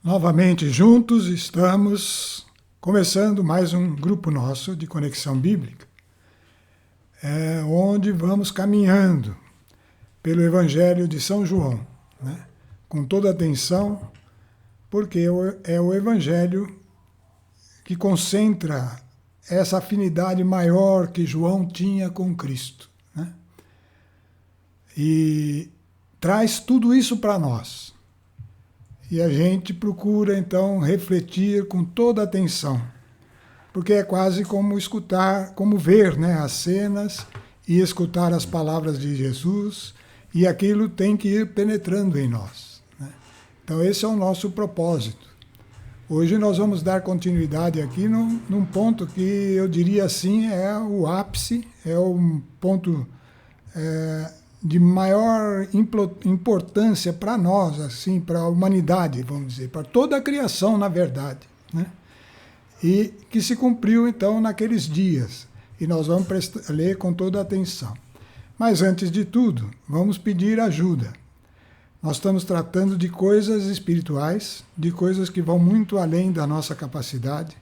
Novamente juntos estamos começando mais um grupo nosso de Conexão Bíblica, onde vamos caminhando pelo Evangelho de São João, né? Com toda atenção, porque é o Evangelho que concentra essa afinidade maior que João tinha com Cristo, né? E traz tudo isso para nós. E a gente procura, então, refletir com toda atenção, porque é quase como escutar, como ver, né, as cenas e escutar as palavras de Jesus, e aquilo tem que ir penetrando em nós, né? Então, esse é o nosso propósito. Hoje nós vamos dar continuidade aqui num ponto que eu diria assim é o ápice, é um ponto de maior importância para nós, assim, para a humanidade, vamos dizer, para toda a criação, na verdade, né? E que se cumpriu, então, naqueles dias. E nós vamos ler com toda atenção. Mas, antes de tudo, vamos pedir ajuda. Nós estamos tratando de coisas espirituais, de coisas que vão muito além da nossa capacidade,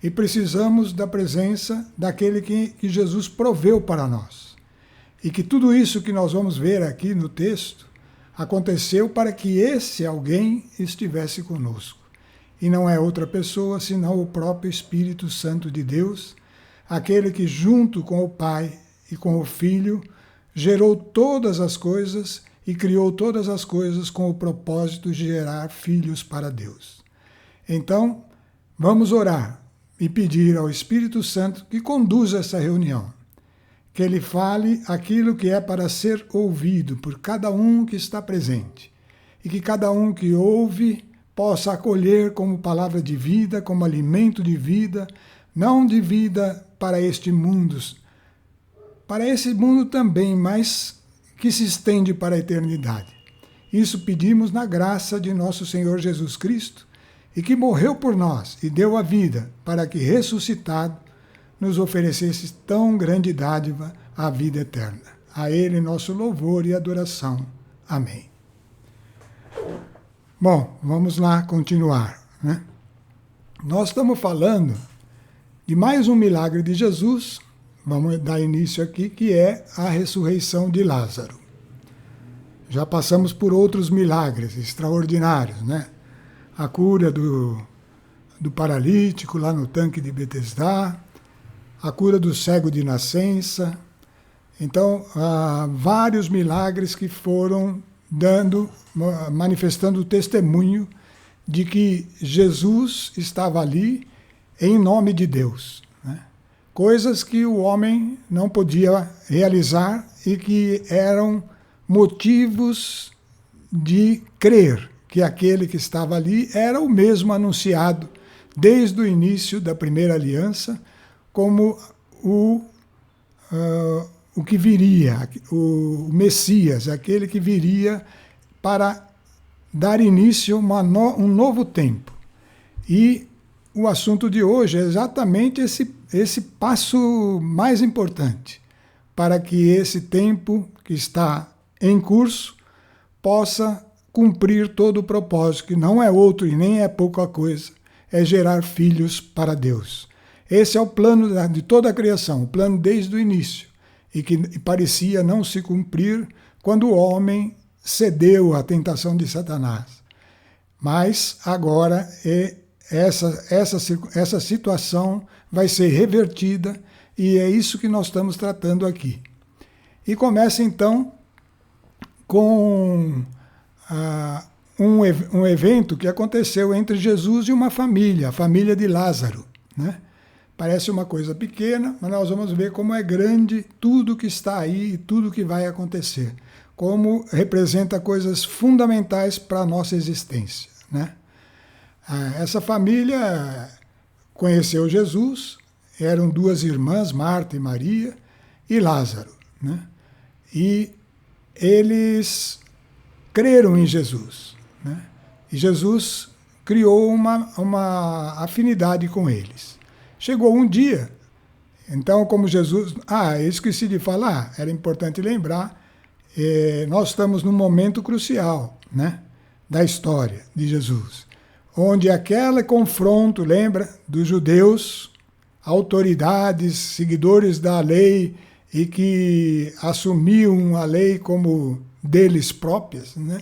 e precisamos da presença daquele que Jesus proveu para nós. E que tudo isso que nós vamos ver aqui no texto aconteceu para que esse alguém estivesse conosco. E não é outra pessoa, senão o próprio Espírito Santo de Deus, aquele que junto com o Pai e com o Filho gerou todas as coisas e criou todas as coisas com o propósito de gerar filhos para Deus. Então, vamos orar e pedir ao Espírito Santo que conduza essa reunião, que ele fale aquilo que é para ser ouvido por cada um que está presente, e que cada um que ouve possa acolher como palavra de vida, como alimento de vida, não de vida para este mundo, para esse mundo também, mas que se estende para a eternidade. Isso pedimos na graça de nosso Senhor Jesus Cristo, e que morreu por nós e deu a vida para que, ressuscitado, nos oferecesse tão grande dádiva, a vida eterna. A Ele nosso louvor e adoração. Amém. Bom, vamos lá continuar, né? Nós estamos falando de mais um milagre de Jesus, vamos dar início aqui, que é a ressurreição de Lázaro. Já passamos por outros milagres extraordinários, né? A cura do paralítico lá no tanque de Betesdá, a cura do cego de nascença. Então, há vários milagres que foram manifestando o testemunho de que Jesus estava ali em nome de Deus, né? Coisas que o homem não podia realizar e que eram motivos de crer que aquele que estava ali era o mesmo anunciado desde o início da primeira aliança, como o que viria, o Messias, aquele que viria para dar início a um novo tempo. E o assunto de hoje é exatamente esse passo mais importante, para que esse tempo que está em curso possa cumprir todo o propósito, que não é outro e nem é pouca coisa, é gerar filhos para Deus. Esse é o plano de toda a criação, o plano desde o início, e que parecia não se cumprir quando o homem cedeu à tentação de Satanás. Mas agora essa situação vai ser revertida, e é isso que nós estamos tratando aqui. E começa então com um evento que aconteceu entre Jesus e uma família, a família de Lázaro, né? Parece uma coisa pequena, mas nós vamos ver como é grande tudo que está aí e tudo que vai acontecer. Como representa coisas fundamentais para a nossa existência, né? Essa família conheceu Jesus, eram duas irmãs, Marta e Maria, e Lázaro, né? E eles creram em Jesus, né? E Jesus criou uma afinidade com eles. Chegou um dia, então, como Jesus... eu esqueci de falar, era importante lembrar, nós estamos num momento crucial, né, da história de Jesus, onde aquele confronto, lembra, dos judeus, autoridades, seguidores da lei e que assumiam a lei como deles próprias, né?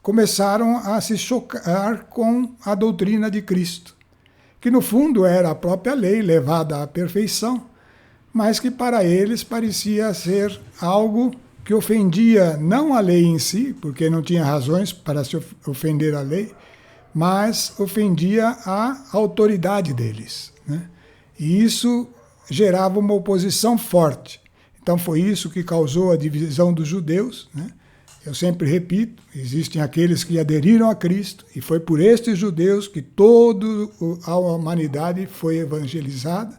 Começaram a se chocar com a doutrina de Cristo, que no fundo era a própria lei levada à perfeição, mas que para eles parecia ser algo que ofendia não a lei em si, porque não tinha razões para se ofender a lei, mas ofendia a autoridade deles, né? E isso gerava uma oposição forte. Então foi isso que causou a divisão dos judeus, né? Eu sempre repito, existem aqueles que aderiram a Cristo, e foi por estes judeus que toda a humanidade foi evangelizada,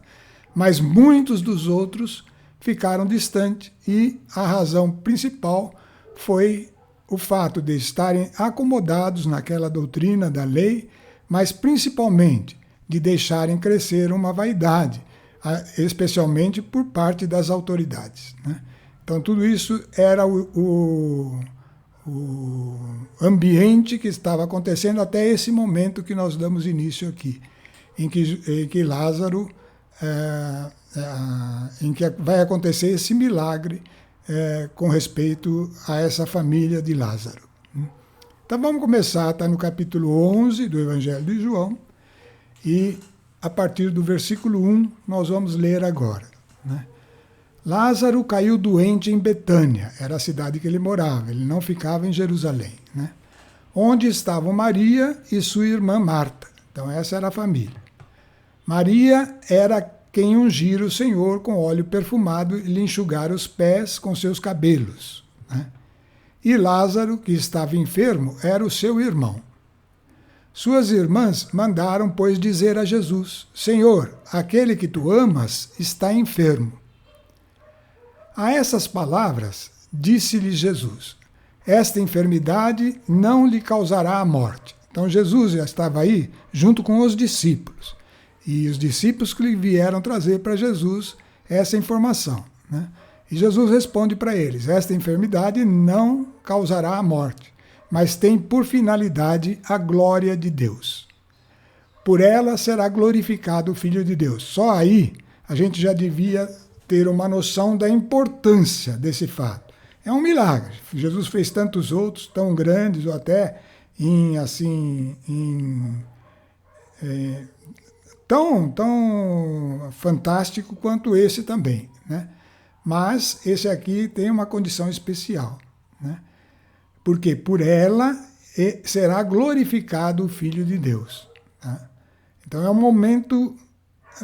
mas muitos dos outros ficaram distantes, e a razão principal foi o fato de estarem acomodados naquela doutrina da lei, mas principalmente de deixarem crescer uma vaidade, especialmente por parte das autoridades, né? Então tudo isso era o ambiente que estava acontecendo até esse momento que nós damos início aqui, em que Lázaro, em que vai acontecer esse milagre com respeito a essa família de Lázaro. Então vamos começar, está no capítulo 11 do Evangelho de João, e a partir do versículo 1 nós vamos ler agora, né? Lázaro caiu doente em Betânia, era a cidade que ele morava, ele não ficava em Jerusalém, né? Onde estavam Maria e sua irmã Marta. Então essa era a família. Maria era quem ungira o Senhor com óleo perfumado e lhe enxugara os pés com seus cabelos, né? E Lázaro, que estava enfermo, era o seu irmão. Suas irmãs mandaram, pois, dizer a Jesus: Senhor, aquele que tu amas está enfermo. A essas palavras, disse-lhe Jesus: esta enfermidade não lhe causará a morte. Então Jesus já estava aí junto com os discípulos. E os discípulos que lhe vieram trazer para Jesus essa informação, né? E Jesus responde para eles: esta enfermidade não causará a morte, mas tem por finalidade a glória de Deus. Por ela será glorificado o Filho de Deus. Só aí a gente já devia ter uma noção da importância desse fato. É um milagre. Jesus fez tantos outros, tão grandes, ou até tão fantástico quanto esse também, né? Mas esse aqui tem uma condição especial, né? Porque por ela será glorificado o Filho de Deus, tá? Então é um momento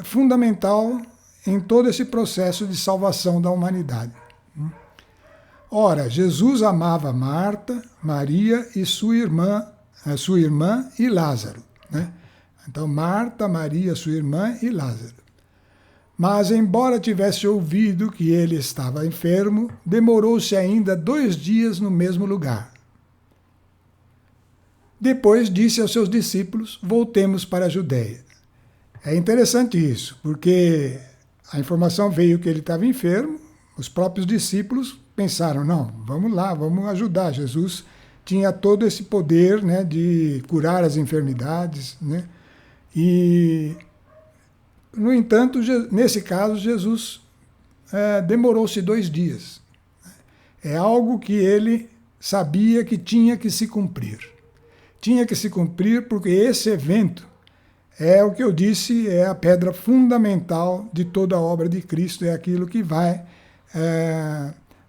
fundamental em todo esse processo de salvação da humanidade. Ora, Jesus amava Marta, Maria e sua irmã e Lázaro, né? Então Marta, Maria, sua irmã e Lázaro. Mas, embora tivesse ouvido que ele estava enfermo, demorou-se ainda 2 dias no mesmo lugar. Depois disse aos seus discípulos: voltemos para a Judéia. É interessante isso, porque a informação veio que ele estava enfermo, os próprios discípulos pensaram: não, vamos lá, vamos ajudar. Jesus tinha todo esse poder, né, de curar as enfermidades, né? E, no entanto, nesse caso, Jesus demorou-se 2 dias. É algo que ele sabia que tinha que se cumprir. Tinha que se cumprir porque esse evento é o que eu disse, é a pedra fundamental de toda a obra de Cristo, é aquilo que vai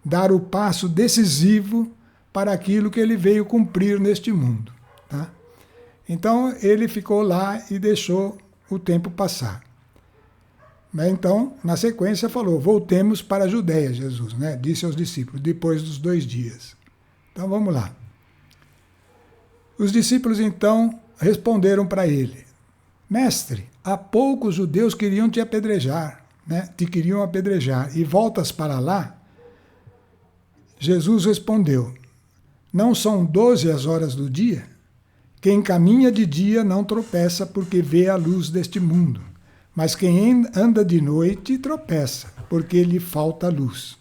dar o passo decisivo para aquilo que ele veio cumprir neste mundo, tá? Então, ele ficou lá e deixou o tempo passar. Então, na sequência, falou: voltemos para a Judéia, Jesus, né? Disse aos discípulos, depois dos 2 dias. Então, vamos lá. Os discípulos, então, responderam para ele: Mestre, há pouco os judeus queriam te apedrejar, né? Te queriam apedrejar, e voltas para lá? Jesus respondeu: não são 12 as horas do dia? Quem caminha de dia não tropeça porque vê a luz deste mundo, mas quem anda de noite tropeça porque lhe falta luz.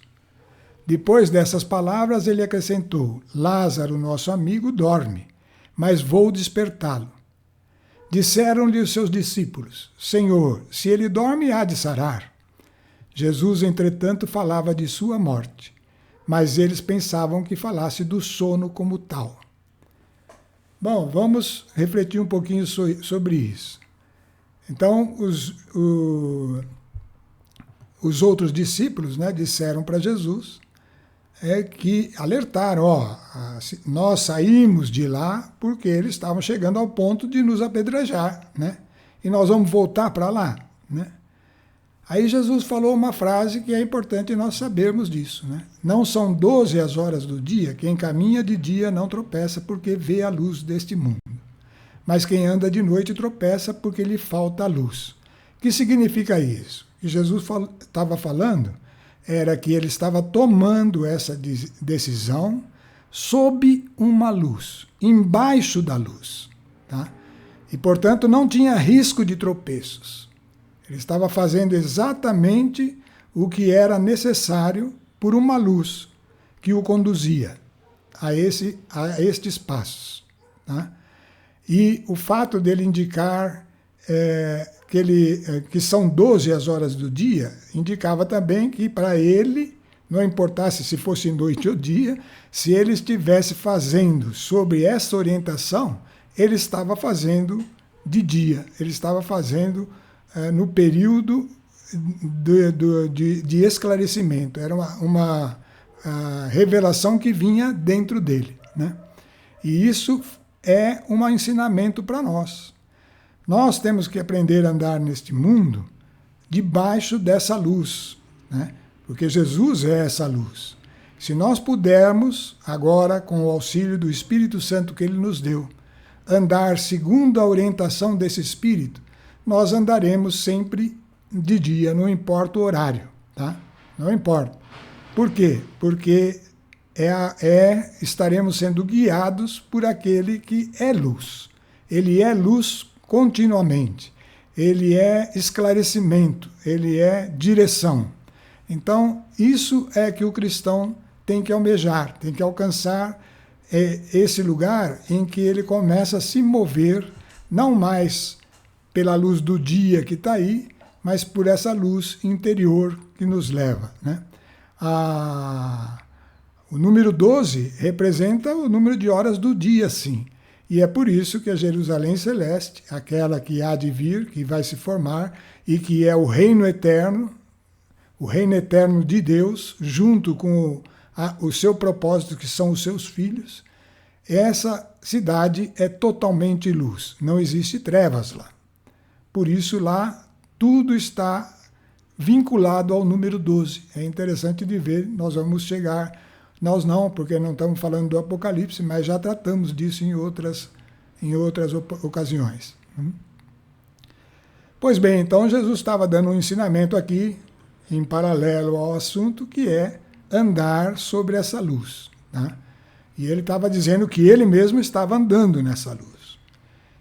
Depois dessas palavras, ele acrescentou: Lázaro, nosso amigo, dorme, mas vou despertá-lo. Disseram-lhe os seus discípulos: Senhor, se ele dorme, há de sarar. Jesus, entretanto, falava de sua morte, mas eles pensavam que falasse do sono como tal. Bom, vamos refletir um pouquinho sobre isso. Então, os outros discípulos, né, disseram para Jesus que alertaram, nós saímos de lá porque eles estavam chegando ao ponto de nos apedrejar, né? E nós vamos voltar para lá, né? Aí Jesus falou uma frase que é importante nós sabermos disso, né? Não são 12 as horas do dia, quem caminha de dia não tropeça porque vê a luz deste mundo. Mas quem anda de noite tropeça porque lhe falta a luz. O que significa isso? O que Jesus estava falando era que ele estava tomando essa decisão sob uma luz, embaixo da luz, tá? E, portanto, não tinha risco de tropeços. Ele estava fazendo exatamente o que era necessário por uma luz que o conduzia a estes passos, tá? E o fato dele indicar que são 12 as horas do dia, indicava também que para ele, não importasse se fosse noite ou dia, se ele estivesse fazendo sobre essa orientação, ele estava fazendo de dia, ele estava fazendo no período de esclarecimento. Era uma revelação que vinha dentro dele, né? E isso é um ensinamento para nós. Nós temos que aprender a andar neste mundo debaixo dessa luz, né? Porque Jesus é essa luz. Se nós pudermos, agora, com o auxílio do Espírito Santo que Ele nos deu, andar segundo a orientação desse Espírito, nós andaremos sempre de dia, não importa o horário, tá? Não importa. Por quê? Porque estaremos sendo guiados por aquele que é luz. Ele é luz continuamente. Ele é esclarecimento, ele é direção. Então, isso é que o cristão tem que almejar, tem que alcançar esse lugar em que ele começa a se mover, não mais pela luz do dia que está aí, mas por essa luz interior que nos leva, né? O número 12 representa o número de horas do dia, sim. E é por isso que a Jerusalém Celeste, aquela que há de vir, que vai se formar, e que é o reino eterno de Deus, junto com o seu propósito, que são os seus filhos, essa cidade é totalmente luz, não existe trevas lá. Por isso lá tudo está vinculado ao número 12. É interessante de ver, nós vamos chegar, nós não, porque não estamos falando do Apocalipse, mas já tratamos disso em outras ocasiões. Pois bem, então Jesus estava dando um ensinamento aqui, em paralelo ao assunto, que é andar sobre essa luz, tá? E ele estava dizendo que ele mesmo estava andando nessa luz.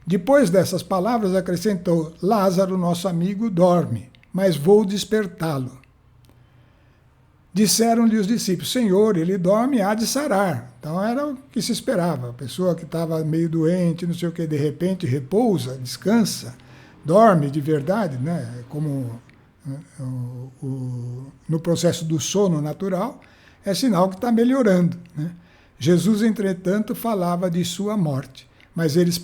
Depois dessas palavras, acrescentou: Lázaro, nosso amigo, dorme, mas vou despertá-lo. Disseram-lhe os discípulos: Senhor, ele dorme, há de sarar. Então era o que se esperava. A pessoa que estava meio doente, não sei o que, de repente repousa, descansa, dorme de verdade, né? Como no processo do sono natural, é sinal que está melhorando, né? Jesus, entretanto, falava de sua morte, mas eles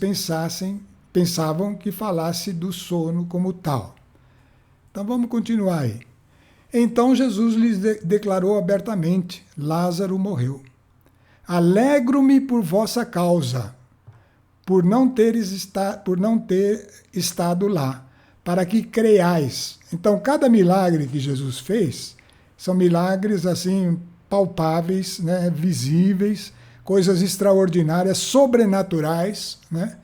pensavam que falasse do sono como tal. Então vamos continuar aí. Então Jesus lhes declarou abertamente: Lázaro morreu. Alegro-me por vossa causa, por não ter estado lá, para que creiais. Então cada milagre que Jesus fez são milagres assim palpáveis, né, visíveis, coisas extraordinárias, sobrenaturais, né?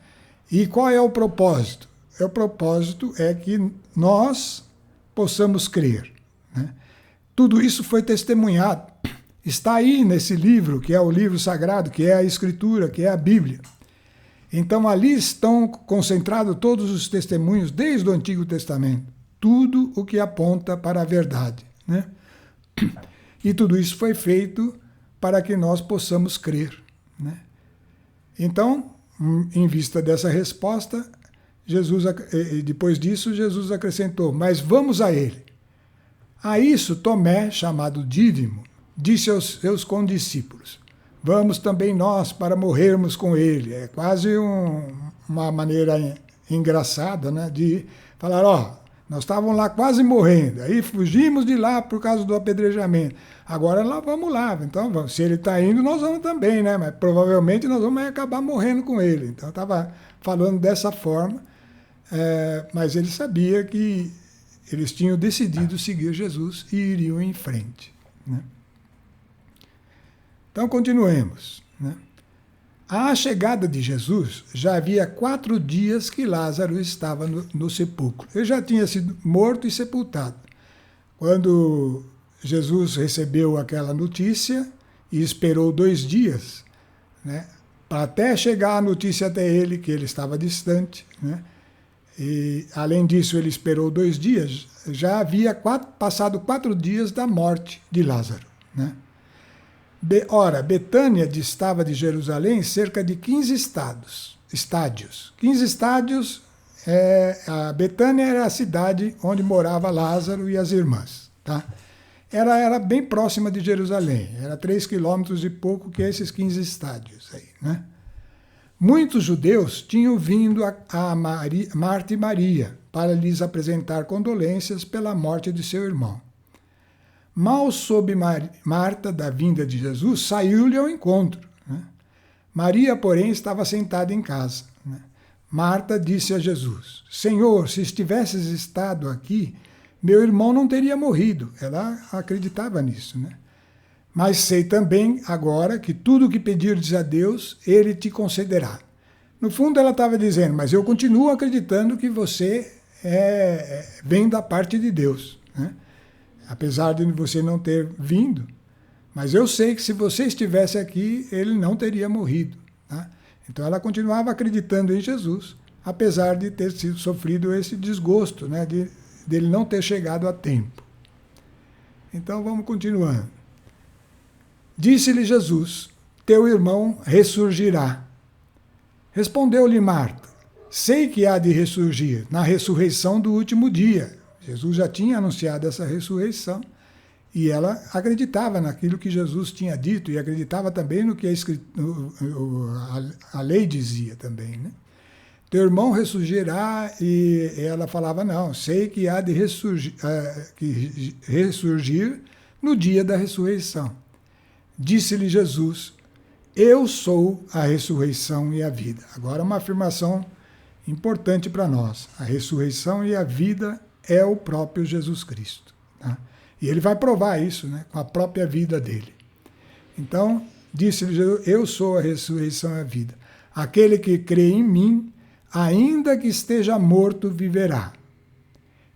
E qual é o propósito? O propósito é que nós possamos crer, né? Tudo isso foi testemunhado. Está aí nesse livro, que é o livro sagrado, que é a Escritura, que é a Bíblia. Então ali estão concentrados todos os testemunhos desde o Antigo Testamento. Tudo o que aponta para a verdade, né? E tudo isso foi feito para que nós possamos crer, né? Então, em vista dessa resposta, depois disso, Jesus acrescentou: mas vamos a ele. A isso, Tomé, chamado Dídimo, disse aos seus condiscípulos: vamos também nós para morrermos com ele. É quase uma maneira engraçada, né, de falar: ó, nós estávamos lá quase morrendo, aí fugimos de lá por causa do apedrejamento. Agora lá vamos lá, então se ele está indo, nós vamos também, né? Mas provavelmente nós vamos acabar morrendo com ele. Então estava falando dessa forma, mas ele sabia que eles tinham decidido seguir Jesus e iriam em frente, né? Então continuemos, né? À chegada de Jesus, já havia 4 dias que Lázaro estava no sepulcro. Ele já tinha sido morto e sepultado. Quando Jesus recebeu aquela notícia e esperou 2 dias, né, para até chegar a notícia até ele, que ele estava distante, né? E, além disso, ele esperou 2 dias. Já havia passado 4 dias da morte de Lázaro, né? Ora, Betânia distava de Jerusalém cerca de 15 estádios. 15 estádios, a Betânia era a cidade onde morava Lázaro e as irmãs, tá? Era bem próxima de Jerusalém, era 3 quilômetros e pouco, que é esses 15 estádios aí, né? Muitos judeus tinham vindo a Marta e Maria para lhes apresentar condolências pela morte de seu irmão. Mal soube Marta da vinda de Jesus, saiu-lhe ao encontro, né? Maria, porém, estava sentada em casa, né? Marta disse a Jesus: Senhor, se estivesses estado aqui, meu irmão não teria morrido. Ela acreditava nisso, né? Mas sei também agora que tudo o que pedirdes a Deus, Ele te concederá. No fundo, ela estava dizendo: mas eu continuo acreditando que você vem da parte de Deus, né? Apesar de você não ter vindo, mas eu sei que se você estivesse aqui, ele não teria morrido, tá? Então ela continuava acreditando em Jesus, apesar de ter sofrido esse desgosto, né, dele não ter chegado a tempo. Então vamos continuando. Disse-lhe Jesus: teu irmão ressurgirá. Respondeu-lhe Marta: sei que há de ressurgir na ressurreição do último dia. Jesus já tinha anunciado essa ressurreição e ela acreditava naquilo que Jesus tinha dito e acreditava também no que a lei dizia também, né? Teu irmão ressurgirá, e ela falava: não, sei que há de ressurgir no dia da ressurreição. Disse-lhe Jesus: eu sou a ressurreição e a vida. Agora uma afirmação importante para nós. A ressurreição e a vida é o próprio Jesus Cristo, tá? E ele vai provar isso, né, com a própria vida dele. Então, disse-lhe Jesus: eu sou a ressurreição e a vida. Aquele que crê em mim, ainda que esteja morto, viverá.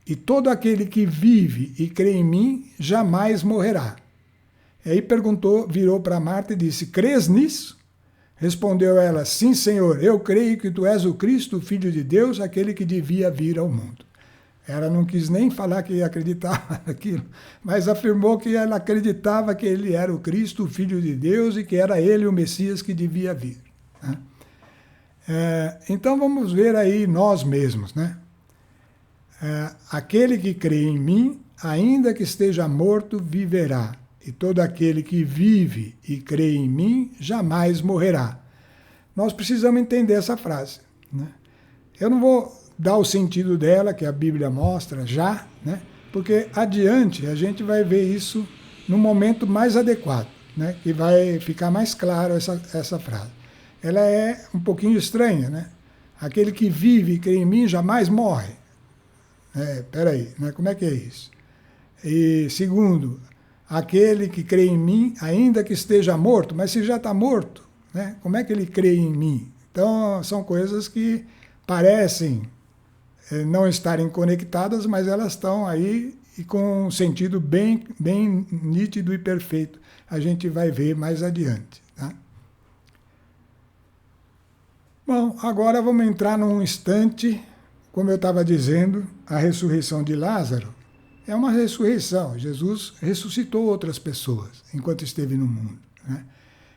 E todo aquele que vive e crê em mim, jamais morrerá. E aí virou para Marta e disse: crês nisso? Respondeu ela: sim, Senhor, eu creio que tu és o Cristo, o Filho de Deus, aquele que devia vir ao mundo. Ela não quis nem falar que acreditava naquilo, mas afirmou que ela acreditava que ele era o Cristo, o Filho de Deus, e que era ele o Messias que devia vir, né? Então vamos ver aí nós mesmos, né? Aquele que crê em mim, ainda que esteja morto, viverá. E todo aquele que vive e crê em mim, jamais morrerá. Nós precisamos entender essa frase, né? Eu não vou dar o sentido dela, que a Bíblia mostra já, né? Porque adiante a gente vai ver isso no momento mais adequado, né? Que vai ficar mais claro essa frase. Ela é um pouquinho estranha, né? Aquele que vive e crê em mim jamais morre. Peraí, né? Como é que é isso? E segundo, aquele que crê em mim, ainda que esteja morto, mas se já está morto, né? Como é que ele crê em mim? Então são coisas que parecem não estarem conectadas, mas elas estão aí e com um sentido bem nítido e perfeito. A gente vai ver mais adiante, tá? Bom, agora vamos entrar num instante, como eu estava dizendo, a ressurreição de Lázaro é uma ressurreição. Jesus ressuscitou outras pessoas enquanto esteve no mundo, né?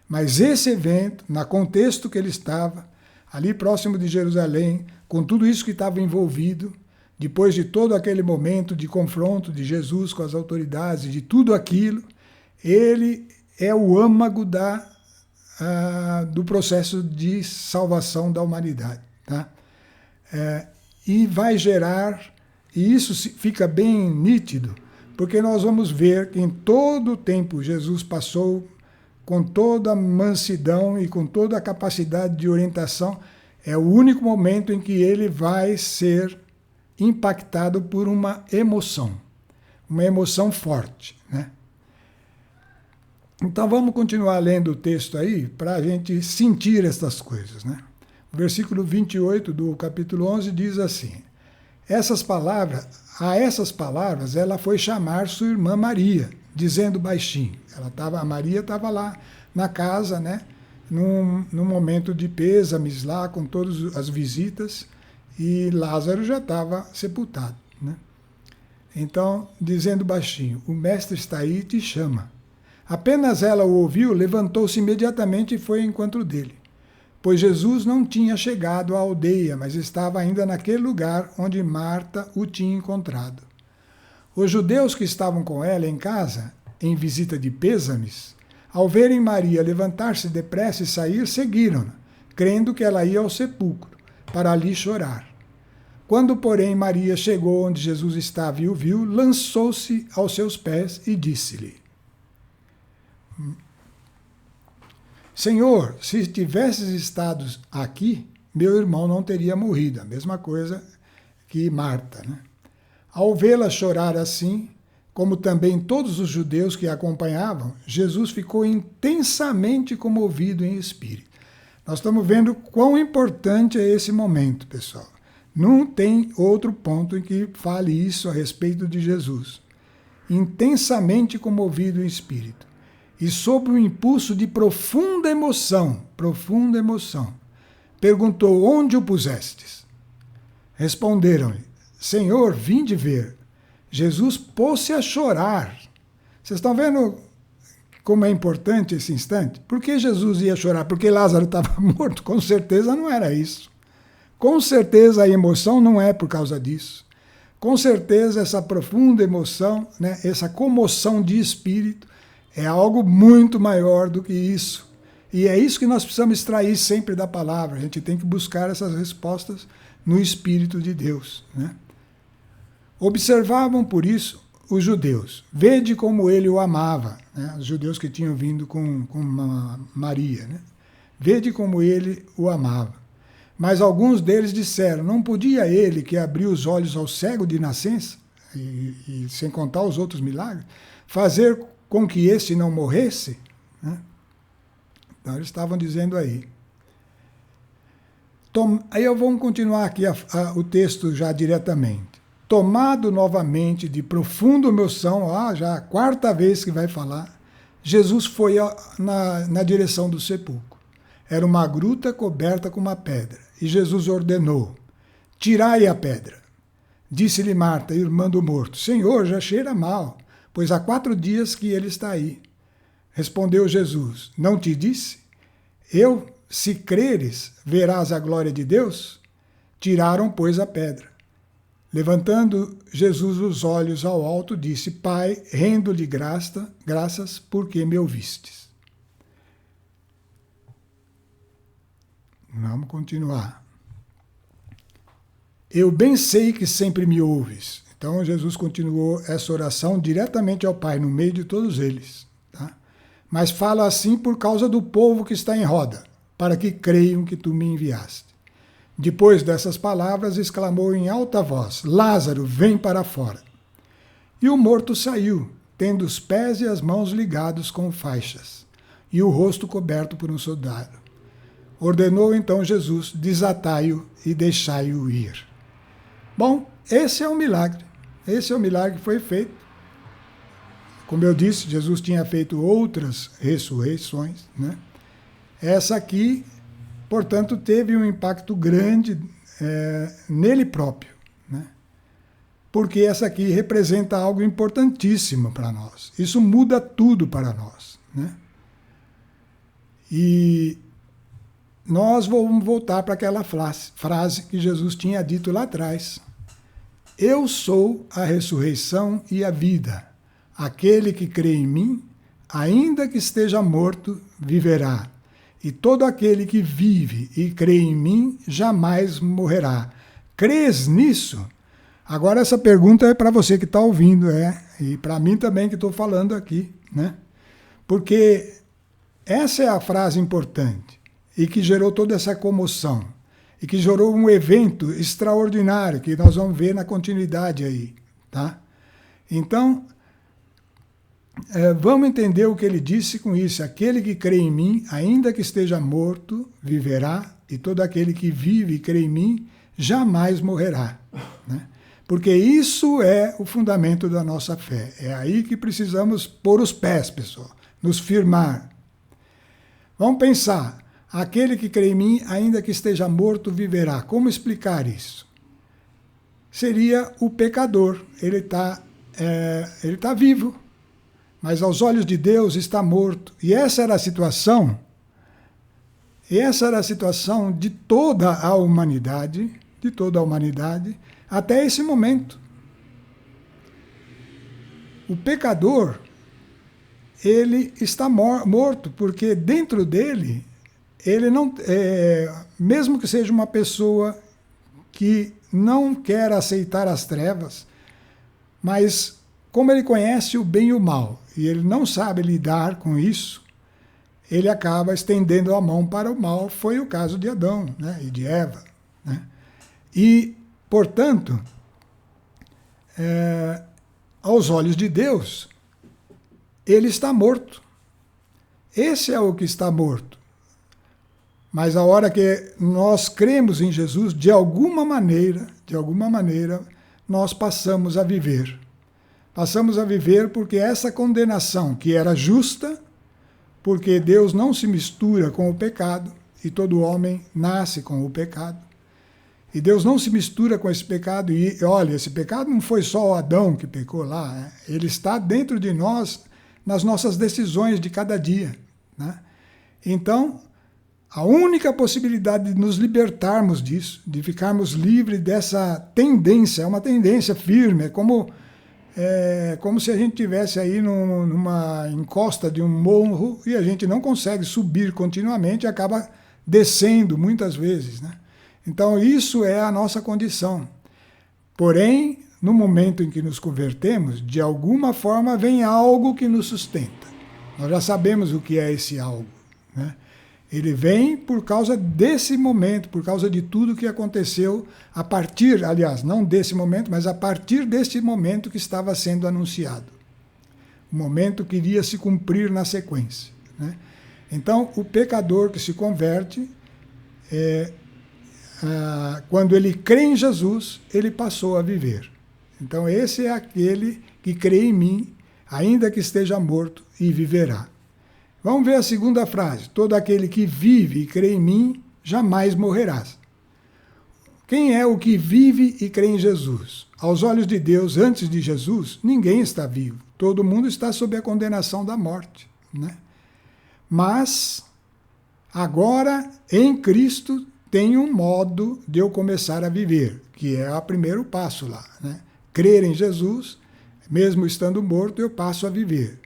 Mas esse evento, no contexto que ele estava, ali próximo de Jerusalém, com tudo isso que estava envolvido, depois de todo aquele momento de confronto de Jesus com as autoridades, de tudo aquilo, ele é o âmago do processo de salvação da humanidade, tá? E vai gerar, e isso fica bem nítido, porque nós vamos ver que em todo o tempo Jesus passou com toda a mansidão e com toda a capacidade de orientação. É o único momento em que ele vai ser impactado por uma emoção forte, né? Então vamos continuar lendo o texto aí para a gente sentir essas coisas, né? O versículo 28 do capítulo 11 diz assim: a essas palavras ela foi chamar sua irmã Maria, dizendo baixinho. A Maria estava lá na casa, né? Num momento de pêsames lá, com todas as visitas, e Lázaro já estava sepultado, né? Então, dizendo baixinho: o mestre está aí e te chama. Apenas ela o ouviu, levantou-se imediatamente e foi ao encontro dele. Pois Jesus não tinha chegado à aldeia, mas estava ainda naquele lugar onde Marta o tinha encontrado. Os judeus que estavam com ela em casa, em visita de pêsames, ao verem Maria levantar-se depressa e sair, seguiram-na, crendo que ela ia ao sepulcro, para ali chorar. Quando, porém, Maria chegou onde Jesus estava e o viu, lançou-se aos seus pés e disse-lhe: Senhor, se tivesses estado aqui, meu irmão não teria morrido. A mesma coisa que Marta, né? Ao vê-la chorar assim, como também todos os judeus que a acompanhavam, Jesus ficou intensamente comovido em espírito. Nós estamos vendo quão importante é esse momento, pessoal. Não tem outro ponto em que fale isso a respeito de Jesus. Intensamente comovido em espírito. E sob o impulso de profunda emoção, perguntou: onde o pusestes? Responderam-lhe: Senhor, vinde ver. Jesus pôs-se a chorar. Vocês estão vendo como é importante esse instante? Por que Jesus ia chorar? Porque Lázaro estava morto? Com certeza não era isso. Com certeza a emoção não é por causa disso. Com certeza essa profunda emoção, né, essa comoção de espírito, é algo muito maior do que isso. E é isso que nós precisamos extrair sempre da palavra. A gente tem que buscar essas respostas no Espírito de Deus, né? Observavam, por isso, os judeus. Vede como ele o amava, né? Os judeus que tinham vindo com Maria, né? Vede como ele o amava. Mas alguns deles disseram: não podia ele, que abriu os olhos ao cego de nascença, e sem contar os outros milagres, fazer com que este não morresse, né? Então eles estavam dizendo aí. Aí eu vou continuar aqui o texto já diretamente. Tomado novamente de profunda emoção, já a quarta vez que vai falar, Jesus foi na direção do sepulcro. Era uma gruta coberta com uma pedra, e Jesus ordenou: tirai a pedra. Disse-lhe Marta, irmã do morto: Senhor, já cheira mal, pois há 4 dias que ele está aí. Respondeu Jesus: não te disse? Eu, se creres, verás a glória de Deus? Tiraram, pois, a pedra. Levantando Jesus os olhos ao alto, disse: Pai, rendo-lhe graças porque me ouvistes. Vamos continuar. Eu bem sei que sempre me ouves. Então Jesus continuou essa oração diretamente ao Pai, no meio de todos eles. Tá? Mas fala assim por causa do povo que está em roda, para que creiam que tu me enviaste. Depois dessas palavras, exclamou em alta voz: Lázaro, vem para fora. E o morto saiu, tendo os pés e as mãos ligados com faixas, e o rosto coberto por um soldado. Ordenou então Jesus: desatai-o e deixai-o ir. Bom, esse é um milagre. Esse é o milagre que foi feito. Como eu disse, Jesus tinha feito outras ressurreições, né? Essa aqui, portanto, teve um impacto grande nele próprio, né? porque essa aqui representa algo importantíssimo para nós. Isso muda tudo para nós, né? E nós vamos voltar para aquela frase que Jesus tinha dito lá atrás. Eu sou a ressurreição e a vida. Aquele que crê em mim, ainda que esteja morto, viverá. E todo aquele que vive e crê em mim, jamais morrerá. Crês nisso? Agora essa pergunta é para você que está ouvindo, e para mim também que estou falando aqui, né? Porque essa é a frase importante e que gerou toda essa comoção e que gerou um evento extraordinário que nós vamos ver na continuidade aí, tá? Então, vamos entender o que ele disse com isso. Aquele que crê em mim, ainda que esteja morto, viverá, e todo aquele que vive e crê em mim, jamais morrerá, né? Porque isso é o fundamento da nossa fé. É aí que precisamos pôr os pés, pessoal, nos firmar. Vamos pensar, aquele que crê em mim, ainda que esteja morto, viverá. Como explicar isso? Seria o pecador. Ele tá vivo, mas aos olhos de Deus está morto. E essa era a situação, de toda a humanidade, até esse momento. O pecador, ele está morto, porque dentro dele, ele não, mesmo que seja uma pessoa que não quer aceitar as trevas, mas como ele conhece o bem e o mal, e ele não sabe lidar com isso, ele acaba estendendo a mão para o mal. Foi o caso de Adão, né, e de Eva, né? E, portanto, aos olhos de Deus, ele está morto. Esse é o que está morto. Mas a hora que nós cremos em Jesus, de alguma maneira, nós passamos a viver. Passamos a viver porque essa condenação, que era justa, porque Deus não se mistura com o pecado, e todo homem nasce com o pecado, e Deus não se mistura com esse pecado. E olha, esse pecado não foi só o Adão que pecou lá, né? Ele está dentro de nós, nas nossas decisões de cada dia, né? Então, a única possibilidade de nos libertarmos disso, de ficarmos livres dessa tendência, é uma tendência firme, é como se a gente estivesse aí numa encosta de um morro e a gente não consegue subir continuamente e acaba descendo muitas vezes, né? Então, isso é a nossa condição. Porém, no momento em que nos convertemos, de alguma forma vem algo que nos sustenta. Nós já sabemos o que é esse algo, né? Ele vem por causa desse momento, por causa de tudo que aconteceu a partir, aliás, não desse momento, mas a partir desse momento que estava sendo anunciado. O momento que iria se cumprir na sequência, né? Então, o pecador que se converte, quando ele crê em Jesus, ele passou a viver. Então, esse é aquele que crê em mim, ainda que esteja morto, e viverá. Vamos ver a segunda frase. Todo aquele que vive e crê em mim, jamais morrerás. Quem é o que vive e crê em Jesus? Aos olhos de Deus, antes de Jesus, ninguém está vivo. Todo mundo está sob a condenação da morte, né? Mas, agora, em Cristo, tem um modo de eu começar a viver, que é o primeiro passo lá, né? Crer em Jesus, mesmo estando morto, eu passo a viver.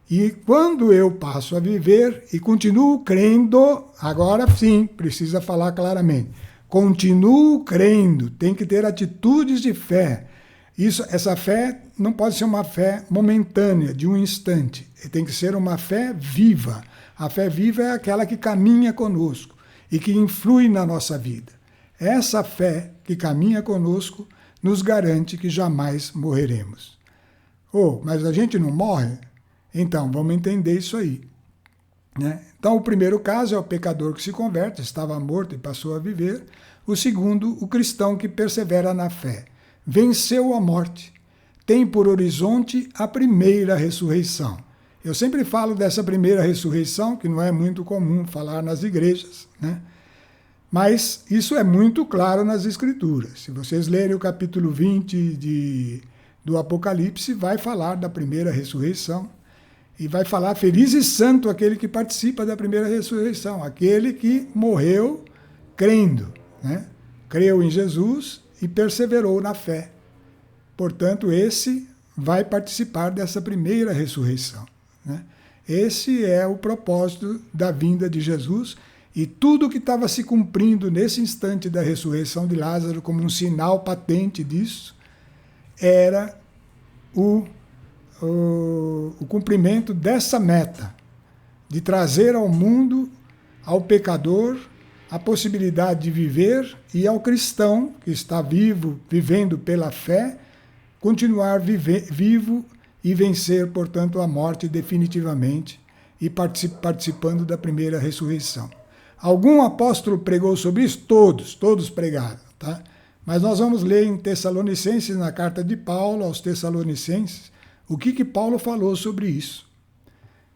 E quando eu passo a viver e continuo crendo, agora sim, precisa falar claramente, continuo crendo, tem que ter atitudes de fé. Essa fé não pode ser uma fé momentânea, de um instante, tem que ser uma fé viva. A fé viva é aquela que caminha conosco e que influi na nossa vida. Essa fé que caminha conosco nos garante que jamais morreremos. Mas a gente não morre? Então, vamos entender isso aí, né? Então, o primeiro caso é o pecador que se converte, estava morto e passou a viver. O segundo, o cristão que persevera na fé. Venceu a morte, tem por horizonte a primeira ressurreição. Eu sempre falo dessa primeira ressurreição, que não é muito comum falar nas igrejas, né? Mas isso é muito claro nas Escrituras. Se vocês lerem o capítulo 20 do Apocalipse, vai falar da primeira ressurreição. E vai falar, feliz e santo aquele que participa da primeira ressurreição, aquele que morreu crendo, né? Creu em Jesus e perseverou na fé. Portanto, esse vai participar dessa primeira ressurreição, né? Esse é o propósito da vinda de Jesus, e tudo que estava se cumprindo nesse instante da ressurreição de Lázaro, como um sinal patente disso, era o cumprimento dessa meta, de trazer ao mundo, ao pecador, a possibilidade de viver, e ao cristão, que está vivo, vivendo pela fé, continuar vivo e vencer, portanto, a morte definitivamente, e participando da primeira ressurreição. Algum apóstolo pregou sobre isso? Todos pregaram, tá? Mas nós vamos ler em Tessalonicenses, na carta de Paulo aos Tessalonicenses, o que Paulo falou sobre isso.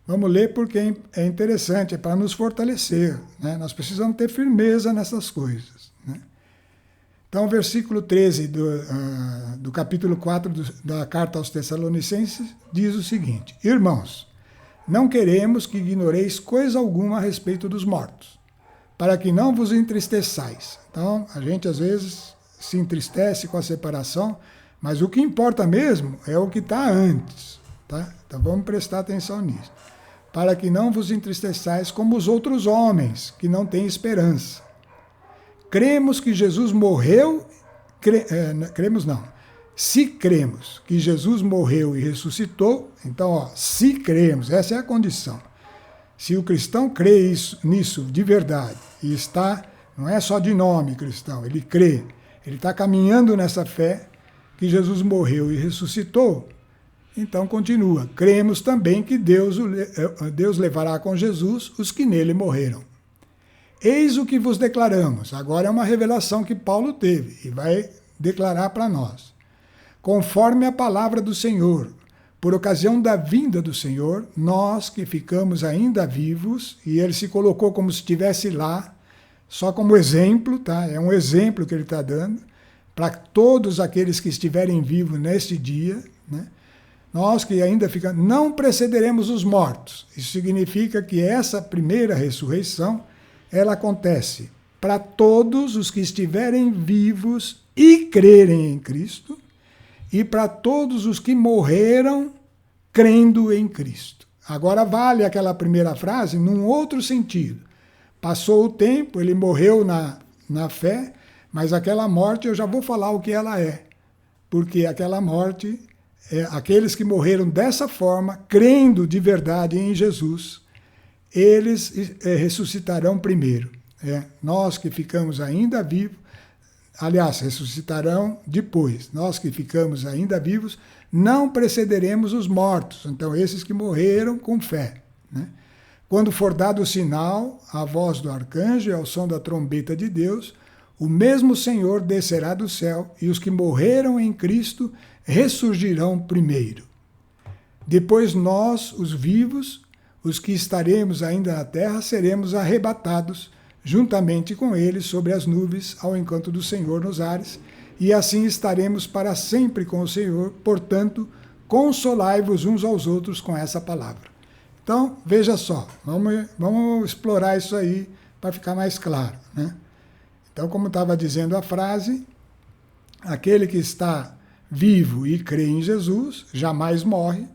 Vamos ler porque é interessante, é para nos fortalecer, né? Nós precisamos ter firmeza nessas coisas, né? Então, versículo 13 do capítulo 4 da carta aos Tessalonicenses diz o seguinte: Irmãos, não queremos que ignoreis coisa alguma a respeito dos mortos, para que não vos entristeçais. Então, a gente às vezes se entristece com a separação, mas o que importa mesmo é o que está antes, tá? Então vamos prestar atenção nisso. Para que não vos entristeçais como os outros homens, que não têm esperança. Cremos que Jesus morreu, cremos não. Se cremos que Jesus morreu e ressuscitou, então, ó, se cremos, essa é a condição. Se o cristão crê nisso de verdade, e está, não é só de nome cristão, ele crê, ele está caminhando nessa fé, que Jesus morreu e ressuscitou, então continua. Cremos também que Deus levará com Jesus os que nele morreram. Eis o que vos declaramos. Agora é uma revelação que Paulo teve e vai declarar para nós. Conforme a palavra do Senhor, por ocasião da vinda do Senhor, nós que ficamos ainda vivos, e ele se colocou como se estivesse lá, só como exemplo, tá? É um exemplo que ele está dando, para todos aqueles que estiverem vivos neste dia, né? Nós que ainda ficamos, não precederemos os mortos. Isso significa que essa primeira ressurreição, ela acontece para todos os que estiverem vivos e crerem em Cristo, e para todos os que morreram crendo em Cristo. Agora vale aquela primeira frase num outro sentido. Passou o tempo, ele morreu na fé, mas aquela morte eu já vou falar o que ela é. Porque aquela morte, aqueles que morreram dessa forma, crendo de verdade em Jesus, eles ressuscitarão primeiro. Nós que ficamos ainda vivos, aliás, ressuscitarão depois. Nós que ficamos ainda vivos, não precederemos os mortos. Então, esses que morreram com fé, né? Quando for dado o sinal, a voz do arcanjo e ao som da trombeta de Deus, o mesmo Senhor descerá do céu, e os que morreram em Cristo ressurgirão primeiro. Depois nós, os vivos, os que estaremos ainda na terra, seremos arrebatados juntamente com eles sobre as nuvens ao encontro do Senhor nos ares, e assim estaremos para sempre com o Senhor. Portanto, consolai-vos uns aos outros com essa palavra. Então, veja só, vamos explorar isso aí para ficar mais claro, né? Então, como estava dizendo a frase, aquele que está vivo e crê em Jesus jamais morre,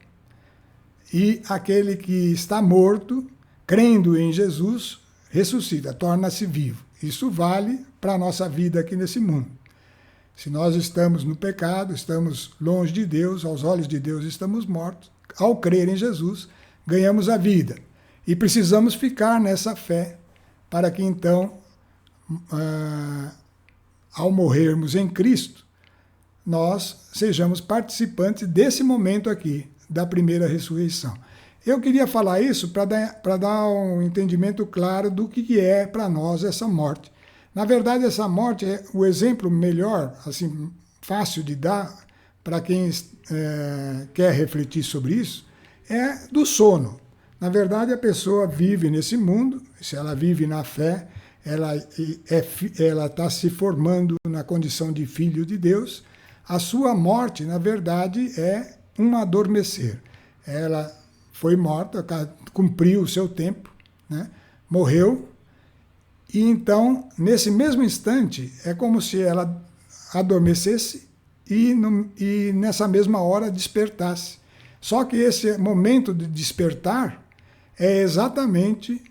e aquele que está morto, crendo em Jesus, ressuscita, torna-se vivo. Isso vale para a nossa vida aqui nesse mundo. Se nós estamos no pecado, estamos longe de Deus, aos olhos de Deus estamos mortos, ao crer em Jesus, ganhamos a vida. E precisamos ficar nessa fé para que então, ao morrermos em Cristo, nós sejamos participantes desse momento aqui, da primeira ressurreição. Eu queria falar isso para dar um entendimento claro do que é para nós essa morte. Na verdade, essa morte é o exemplo melhor, assim, fácil de dar para quem quer refletir sobre isso, é do sono. Na verdade, a pessoa vive nesse mundo, se ela vive na fé, ela está se formando na condição de filho de Deus. A sua morte, na verdade, é um adormecer. Ela foi morta, cumpriu o seu tempo, né? Morreu, e então, nesse mesmo instante, é como se ela adormecesse e nessa mesma hora despertasse. Só que esse momento de despertar é exatamente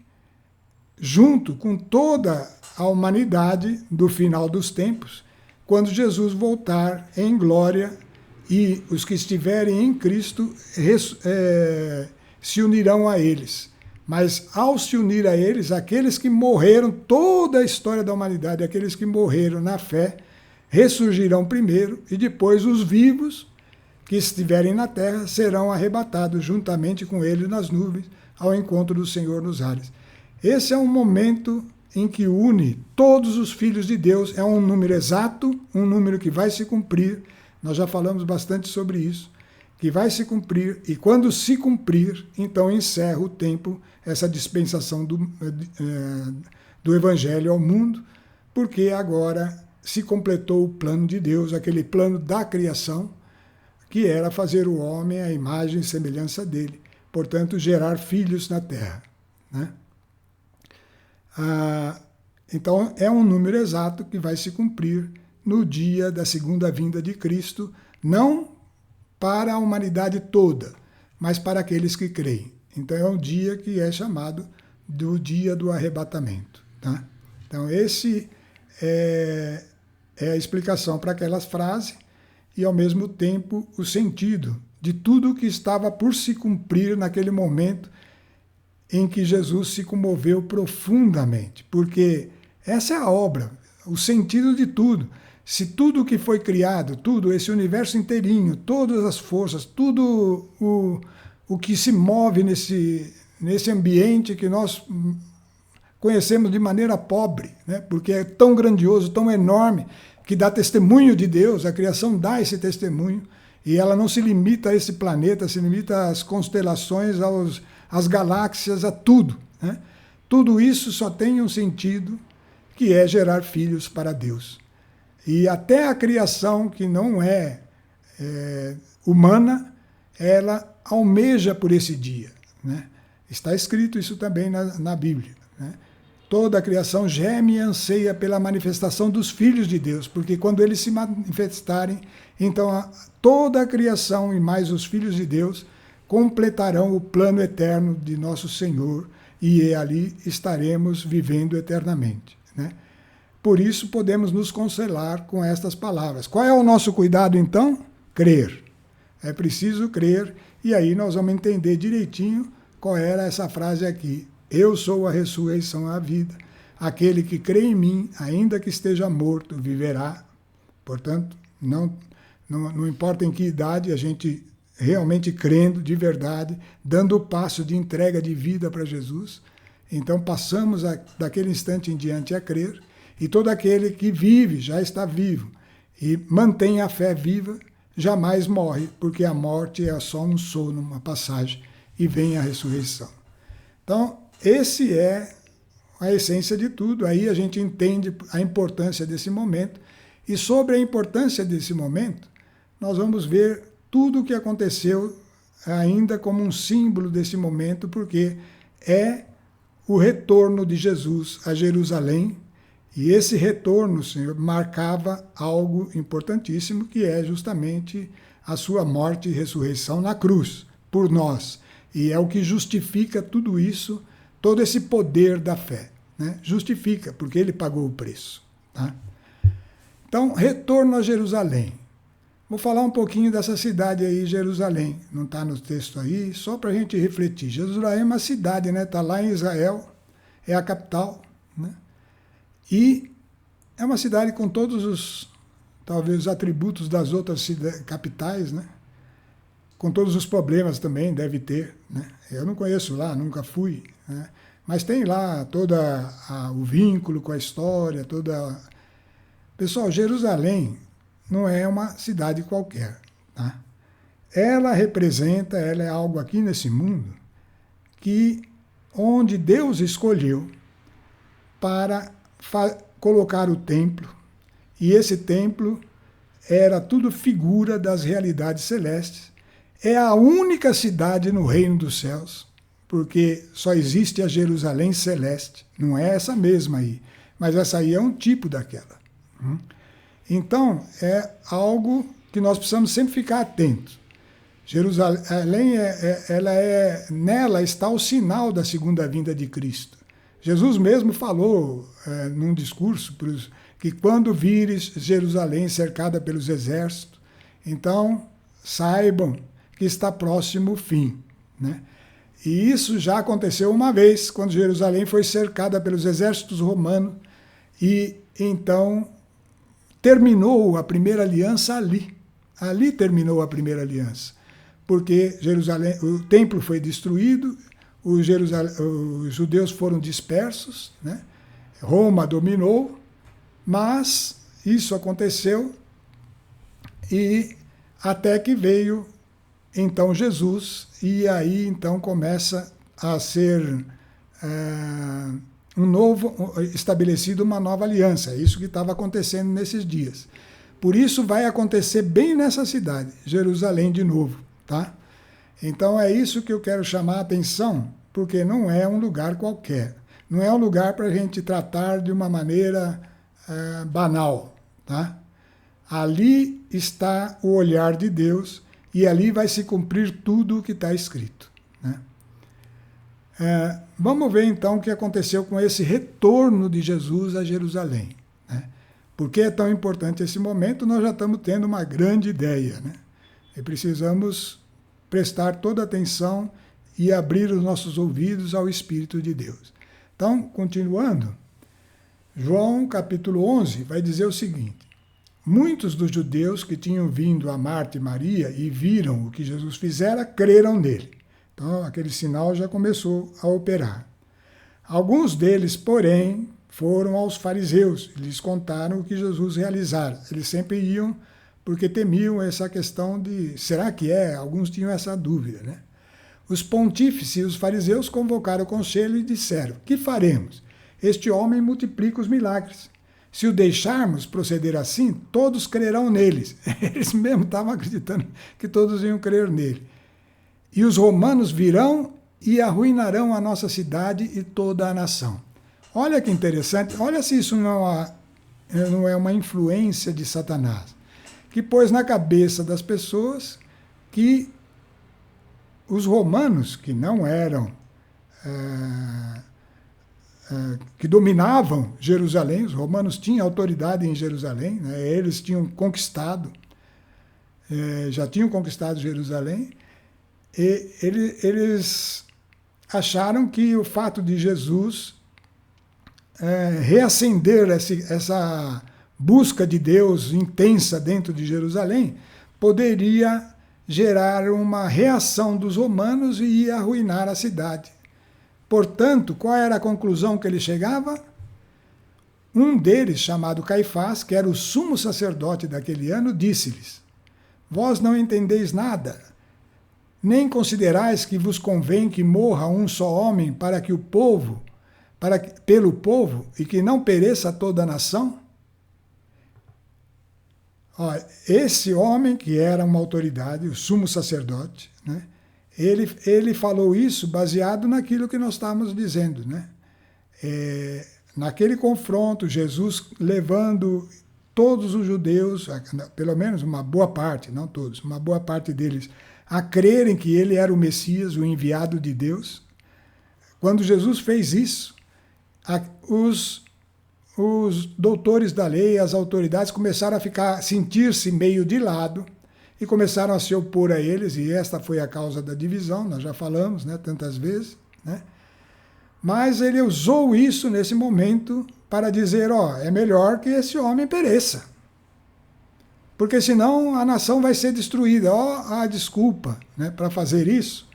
junto com toda a humanidade do final dos tempos, quando Jesus voltar em glória e os que estiverem em Cristo se unirão a eles. Mas ao se unir a eles, aqueles que morreram, toda a história da humanidade, aqueles que morreram na fé, ressurgirão primeiro, e depois os vivos que estiverem na terra serão arrebatados juntamente com ele nas nuvens, ao encontro do Senhor nos ares. Esse é um momento em que une todos os filhos de Deus, é um número exato, um número que vai se cumprir, nós já falamos bastante sobre isso, que vai se cumprir, e quando se cumprir, então encerra o tempo, essa dispensação do Evangelho ao mundo, porque agora se completou o plano de Deus, aquele plano da criação, que era fazer o homem à imagem e semelhança dele, portanto, gerar filhos na terra, né? Então, é um número exato que vai se cumprir no dia da segunda vinda de Cristo, não para a humanidade toda, mas para aqueles que creem. Então, é um dia que é chamado do dia do arrebatamento, tá? Então, esse é a explicação para aquelas frases e, ao mesmo tempo, o sentido de tudo que estava por se cumprir naquele momento em que Jesus se comoveu profundamente, porque essa é a obra, o sentido de tudo. Se tudo que foi criado, tudo, esse universo inteirinho, todas as forças, tudo o que se move nesse ambiente que nós conhecemos de maneira pobre, né? Porque é tão grandioso, tão enorme, que dá testemunho de Deus, a criação dá esse testemunho, e ela não se limita a esse planeta, se limita às constelações, às galáxias, a tudo, né? Tudo isso só tem um sentido, que é gerar filhos para Deus. E até a criação, que não é humana, ela almeja por esse dia, né? Está escrito isso também na Bíblia, né? Toda a criação geme e anseia pela manifestação dos filhos de Deus, porque quando eles se manifestarem, então toda a criação e mais os filhos de Deus completarão o plano eterno de nosso Senhor, e ali estaremos vivendo eternamente, né? Por isso podemos nos consolar com estas palavras. Qual é o nosso cuidado então? Crer. É preciso crer, e aí nós vamos entender direitinho qual era essa frase aqui. Eu sou a ressurreição e a vida. Aquele que crê em mim, ainda que esteja morto, viverá. Portanto, não importa em que idade, a gente realmente crendo de verdade, dando o passo de entrega de vida para Jesus, então passamos daquele instante em diante a crer, e todo aquele que vive, já está vivo, e mantém a fé viva, jamais morre, porque a morte é só um sono, uma passagem, e vem a ressurreição. Então, esse é a essência de tudo. Aí a gente entende a importância desse momento, e sobre a importância desse momento, nós vamos ver tudo o que aconteceu ainda como um símbolo desse momento, porque é o retorno de Jesus a Jerusalém, e esse retorno, Senhor, marcava algo importantíssimo, que é justamente a sua morte e ressurreição na cruz, por nós. E é o que justifica tudo isso, todo esse poder da fé, né? Justifica, porque ele pagou o preço, tá? Então, retorno a Jerusalém. Vou falar um pouquinho dessa cidade aí, Jerusalém. Não está no texto aí, só para a gente refletir. Jerusalém é uma cidade, né? Está lá em Israel, é a capital, né? E é uma cidade com todos talvez, os atributos das outras capitais, né? Com todos os problemas também, deve ter, né? Eu não conheço lá, nunca fui, né? Mas tem lá todo o vínculo com a história, toda... Pessoal, Jerusalém não é uma cidade qualquer, tá? Ela é algo aqui nesse mundo onde Deus escolheu para colocar o templo, e esse templo era tudo figura das realidades celestes. É a única cidade no reino dos céus, porque só existe a Jerusalém celeste, não é essa mesma aí, mas essa aí é um tipo daquela. Então, é algo que nós precisamos sempre ficar atentos. Jerusalém, nela está o sinal da segunda vinda de Cristo. Jesus mesmo falou num discurso que quando vires Jerusalém cercada pelos exércitos, então saibam que está próximo o fim, né? E isso já aconteceu uma vez, quando Jerusalém foi cercada pelos exércitos romanos, e então terminou a primeira aliança ali. Ali terminou a primeira aliança, porque Jerusalém, o templo foi destruído, os judeus foram dispersos, né? Roma dominou, mas isso aconteceu e até que veio então Jesus, e aí então começa a ser estabelecida uma nova aliança. É isso que estava acontecendo nesses dias. Por isso vai acontecer bem nessa cidade, Jerusalém de novo, tá? Então é isso que eu quero chamar a atenção, porque não é um lugar qualquer. Não é um lugar para a gente tratar de uma maneira banal, tá? Ali está o olhar de Deus e ali vai se cumprir tudo o que está escrito, né? Vamos ver então o que aconteceu com esse retorno de Jesus a Jerusalém, né? Por que é tão importante esse momento? Nós já estamos tendo uma grande ideia, né? E precisamos prestar toda atenção e abrir os nossos ouvidos ao Espírito de Deus. Então, continuando, João capítulo 11 vai dizer o seguinte: muitos dos judeus que tinham vindo a Marta e Maria e viram o que Jesus fizera, creram nele. Então, aquele sinal já começou a operar. Alguns deles, porém, foram aos fariseus e lhes contaram o que Jesus realizara. Eles sempre iam porque temiam essa questão de, será que é? Alguns tinham essa dúvida, né? Os pontífices e os fariseus convocaram o conselho e disseram: que faremos? Este homem multiplica os milagres. Se o deixarmos proceder assim, todos crerão neles. Eles mesmo estavam acreditando que todos iam crer nele. E os romanos virão e arruinarão a nossa cidade e toda a nação. Olha que interessante, olha se isso não é uma influência de Satanás, que pôs na cabeça das pessoas que os romanos, que não eram, que dominavam Jerusalém, os romanos tinham autoridade em Jerusalém, né? Eles tinham conquistado, já tinham conquistado Jerusalém, e eles acharam que o fato de Jesus reacender essa busca de Deus intensa dentro de Jerusalém poderia gerar uma reação dos romanos e ia arruinar a cidade. Portanto, qual era a conclusão que ele chegava? Um deles, chamado Caifás, que era o sumo sacerdote daquele ano, disse-lhes: vós não entendeis nada, nem considerais que vos convém que morra um só homem pelo povo, e que não pereça toda a nação? Esse homem, que era uma autoridade, o sumo sacerdote, né, ele falou isso baseado naquilo que nós estávamos dizendo, né? Naquele confronto, Jesus levando todos os judeus, pelo menos uma boa parte, não todos, uma boa parte deles, a crerem que ele era o Messias, o enviado de Deus. Quando Jesus fez isso, os doutores da lei, as autoridades começaram a sentir-se meio de lado e começaram a se opor a eles, e esta foi a causa da divisão, nós já falamos, né, tantas vezes, né? Mas ele usou isso nesse momento para dizer: é melhor que esse homem pereça, porque senão a nação vai ser destruída. A desculpa, né, para fazer isso,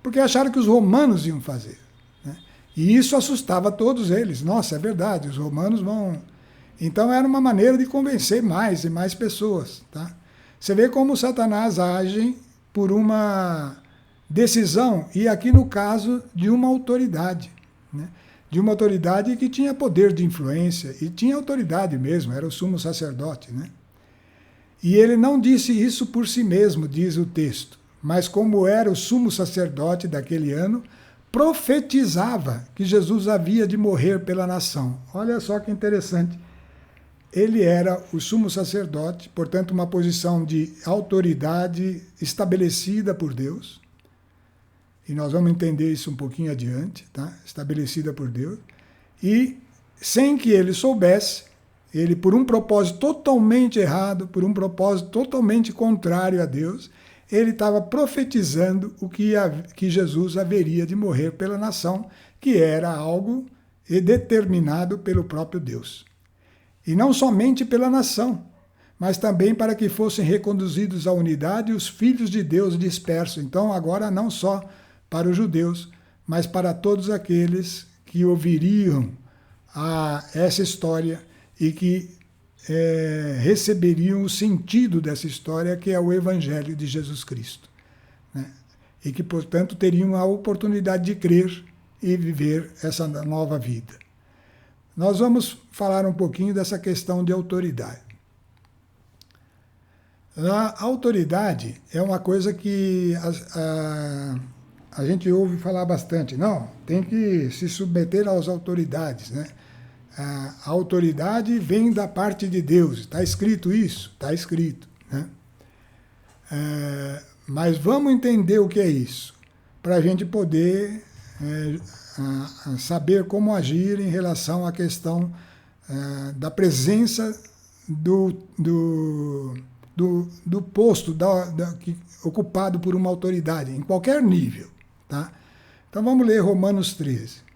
porque acharam que os romanos iam fazer, né? E isso assustava todos eles. Nossa, é verdade, os romanos vão... Então era uma maneira de convencer mais e mais pessoas, tá? Você vê como Satanás age por uma decisão, e aqui no caso de uma autoridade, né? de uma autoridade que tinha poder de influência e tinha autoridade mesmo, era o sumo sacerdote, né? E ele não disse isso por si mesmo, diz o texto, mas como era o sumo sacerdote daquele ano, profetizava que Jesus havia de morrer pela nação. Olha só que interessante. Ele era o sumo sacerdote, portanto, uma posição de autoridade estabelecida por Deus. E nós vamos entender isso um pouquinho adiante, tá? Estabelecida por Deus. E, sem que ele soubesse, ele, por um propósito totalmente errado, por um propósito totalmente contrário a Deus, ele estava profetizando que Jesus haveria de morrer pela nação, que era algo determinado pelo próprio Deus. E não somente pela nação, mas também para que fossem reconduzidos à unidade os filhos de Deus dispersos. Então, agora não só para os judeus, mas para todos aqueles que ouviriam essa história e que receberiam o sentido dessa história, que é o Evangelho de Jesus Cristo, né? E que, portanto, teriam a oportunidade de crer e viver essa nova vida. Nós vamos falar um pouquinho dessa questão de autoridade. A autoridade é uma coisa que a gente ouve falar bastante. Não, tem que se submeter às autoridades, né? A autoridade vem da parte de Deus. Está escrito isso? Está escrito, né? Mas vamos entender o que é isso, para a gente poder saber como agir em relação à questão da presença do posto ocupado por uma autoridade, em qualquer nível, tá? Então vamos ler Romanos 13.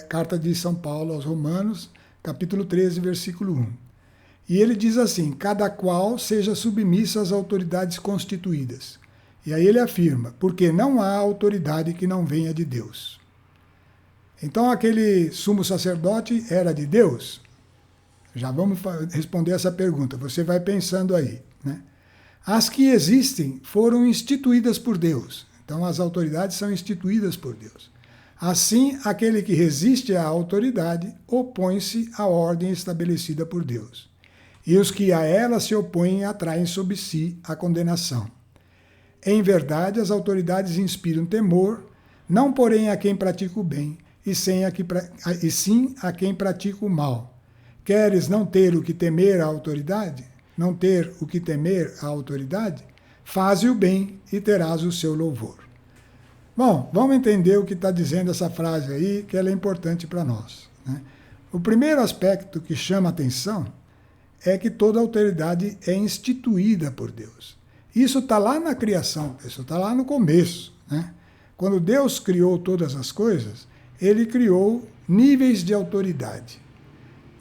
Carta de São Paulo aos Romanos, capítulo 13, versículo 1. E ele diz assim: cada qual seja submisso às autoridades constituídas. E aí ele afirma: porque não há autoridade que não venha de Deus. Então aquele sumo sacerdote era de Deus? Já vamos responder essa pergunta, você vai pensando aí, né? As que existem foram instituídas por Deus. Então as autoridades são instituídas por Deus. Assim, aquele que resiste à autoridade opõe-se à ordem estabelecida por Deus. E os que a ela se opõem atraem sobre si a condenação. Em verdade, as autoridades inspiram temor, não porém a quem pratica o bem, e sim a quem pratica o mal. Queres não ter o que temer à autoridade? Não ter o que temer à autoridade? Faze o bem e terás o seu louvor. Bom, vamos entender o que está dizendo essa frase aí, que ela é importante para nós, né? O primeiro aspecto que chama a atenção é que toda autoridade é instituída por Deus. Isso está lá na criação, isso está lá no começo, né? Quando Deus criou todas as coisas, ele criou níveis de autoridade.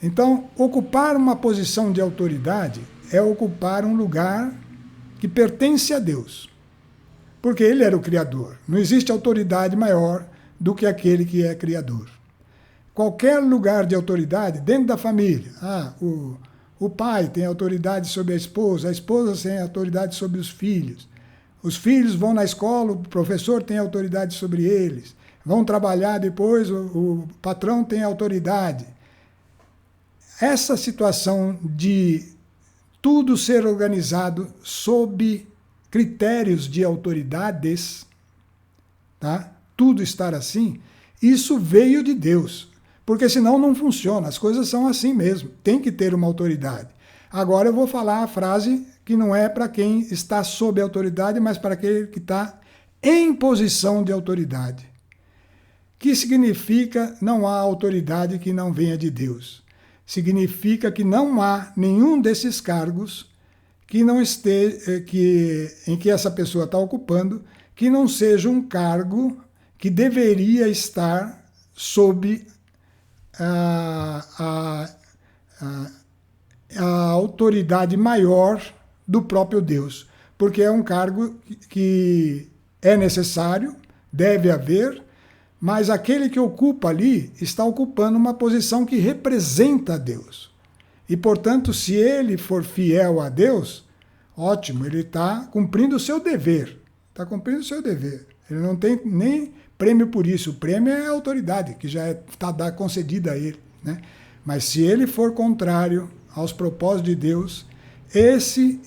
Então, ocupar uma posição de autoridade é ocupar um lugar que pertence a Deus. Porque ele era o Criador. Não existe autoridade maior do que aquele que é Criador. Qualquer lugar de autoridade, dentro da família, o pai tem autoridade sobre a esposa tem autoridade sobre os filhos vão na escola, o professor tem autoridade sobre eles, vão trabalhar depois, o patrão tem autoridade. Essa situação de tudo ser organizado sob critérios de autoridades, tá? Tudo estar assim, isso veio de Deus, porque senão não funciona, as coisas são assim mesmo, tem que ter uma autoridade. Agora eu vou falar a frase que não é para quem está sob autoridade, mas para aquele que está em posição de autoridade. Que significa não há autoridade que não venha de Deus. Significa que não há nenhum desses cargos que não esteja, em que essa pessoa está ocupando, que não seja um cargo que deveria estar sob a autoridade maior do próprio Deus, porque é um cargo que é necessário, deve haver, mas aquele que ocupa ali está ocupando uma posição que representa a Deus. E, portanto, se ele for fiel a Deus, ótimo, ele está cumprindo o seu dever. Está cumprindo o seu dever. Ele não tem nem prêmio por isso. O prêmio é a autoridade, que já está concedida a ele, né? Mas se ele for contrário aos propósitos de Deus, esse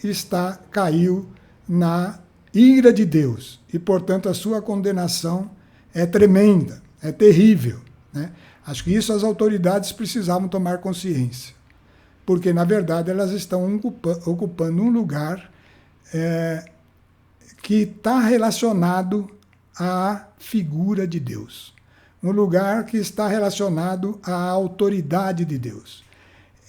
caiu na ira de Deus. E, portanto, a sua condenação é tremenda, é terrível, né? Acho que isso as autoridades precisavam tomar consciência. Porque, na verdade, elas estão ocupando um lugar que está relacionado à figura de Deus. Um lugar que está relacionado à autoridade de Deus.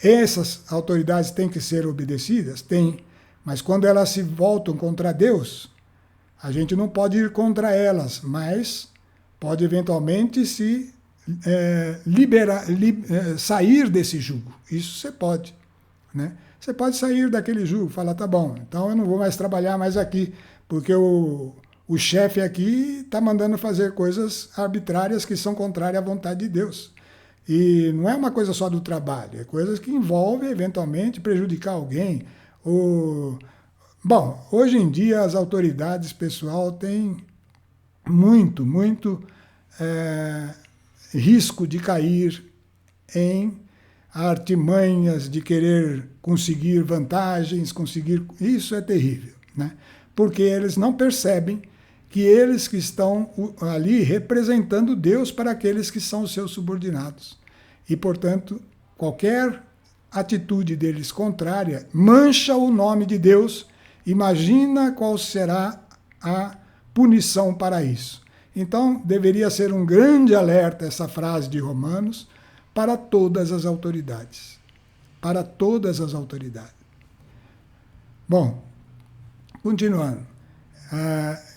Essas autoridades têm que ser obedecidas? Tem. Mas quando elas se voltam contra Deus, a gente não pode ir contra elas, mas pode eventualmente sair desse jugo. Isso você pode, né? Você pode sair daquele jugo, falar, tá bom, então eu não vou mais trabalhar mais aqui, porque o chefe aqui está mandando fazer coisas arbitrárias que são contrárias à vontade de Deus. E não é uma coisa só do trabalho, é coisas que envolvem, eventualmente, prejudicar alguém. Bom, hoje em dia as autoridades, pessoal, têm muito risco de cair em artimanhas, de querer conseguir vantagens, Isso é terrível, né? Porque eles não percebem que eles que estão ali representando Deus para aqueles que são os seus subordinados. E, portanto, qualquer atitude deles contrária mancha o nome de Deus. Imagina qual será a punição para isso. Então, deveria ser um grande alerta essa frase de Romanos para todas as autoridades. Para todas as autoridades. Bom, continuando.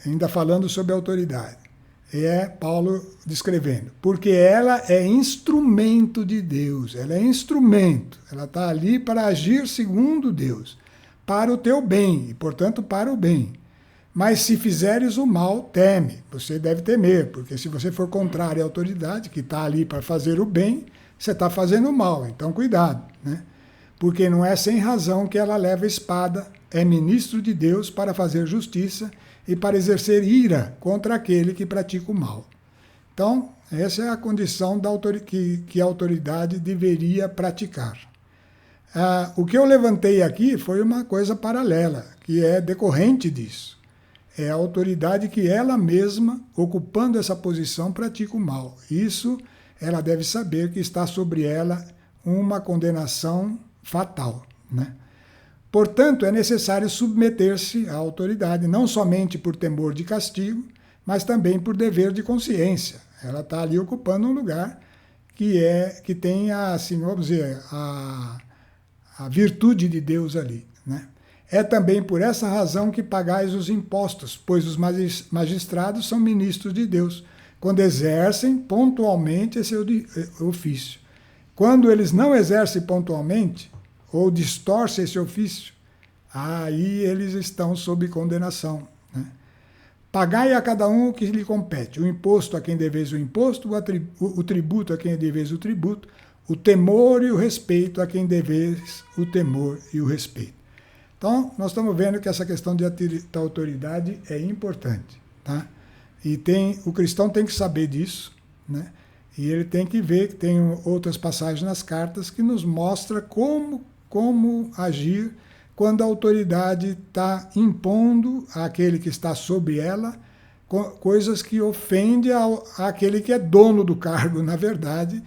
Ainda falando sobre a autoridade. Paulo descrevendo. Porque ela é instrumento de Deus. Ela é instrumento. Ela está ali para agir segundo Deus. Para o teu bem. E, portanto, para o bem. Mas se fizeres o mal, teme. Você deve temer. Porque se você for contrário à autoridade, que está ali para fazer o bem, você está fazendo o mal. Então, cuidado, né? Porque não é sem razão que ela leva a espada, é ministro de Deus para fazer justiça e para exercer ira contra aquele que pratica o mal. Então, essa é a condição que a autoridade deveria praticar. O que eu levantei aqui foi uma coisa paralela, que é decorrente disso. É a autoridade que ela mesma, ocupando essa posição, pratica o mal. Isso, ela deve saber que está sobre ela uma condenação fatal, né? Portanto, é necessário submeter-se à autoridade, não somente por temor de castigo, mas também por dever de consciência. Ela está ali ocupando um lugar que tem assim, vamos dizer, a virtude de Deus ali, né? É também por essa razão que pagais os impostos, pois os magistrados são ministros de Deus, quando exercem pontualmente esse ofício. Quando eles não exercem pontualmente, ou distorce esse ofício, aí eles estão sob condenação, né? Pagai a cada um o que lhe compete, o imposto a quem deveis o imposto, o tributo a quem deveis o tributo, o temor e o respeito a quem deveis o temor e o respeito. Então, nós estamos vendo que essa questão da autoridade é importante, tá? E o cristão tem que saber disso, né? E ele tem que ver que tem outras passagens nas cartas que nos mostra como agir quando a autoridade está impondo àquele que está sob ela coisas que ofendem àquele que é dono do cargo, na verdade,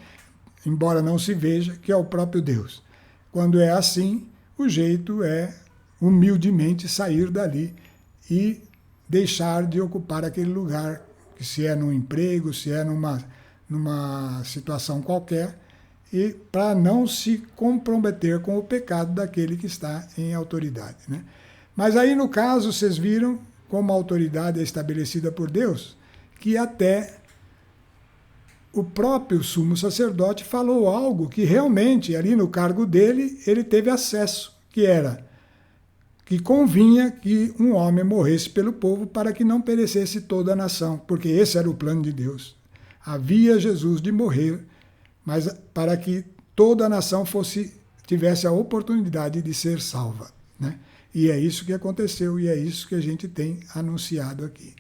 embora não se veja, que é o próprio Deus. Quando é assim, o jeito é humildemente sair dali e deixar de ocupar aquele lugar, que se é num emprego, se é numa situação qualquer, e para não se comprometer com o pecado daquele que está em autoridade, né? Mas aí, no caso, vocês viram como a autoridade é estabelecida por Deus, que até o próprio sumo sacerdote falou algo que realmente, ali no cargo dele, ele teve acesso, que era que convinha que um homem morresse pelo povo para que não perecesse toda a nação, porque esse era o plano de Deus. Havia Jesus de morrer, mas para que toda a nação tivesse a oportunidade de ser salva, né? E é isso que aconteceu, e é isso que a gente tem anunciado aqui.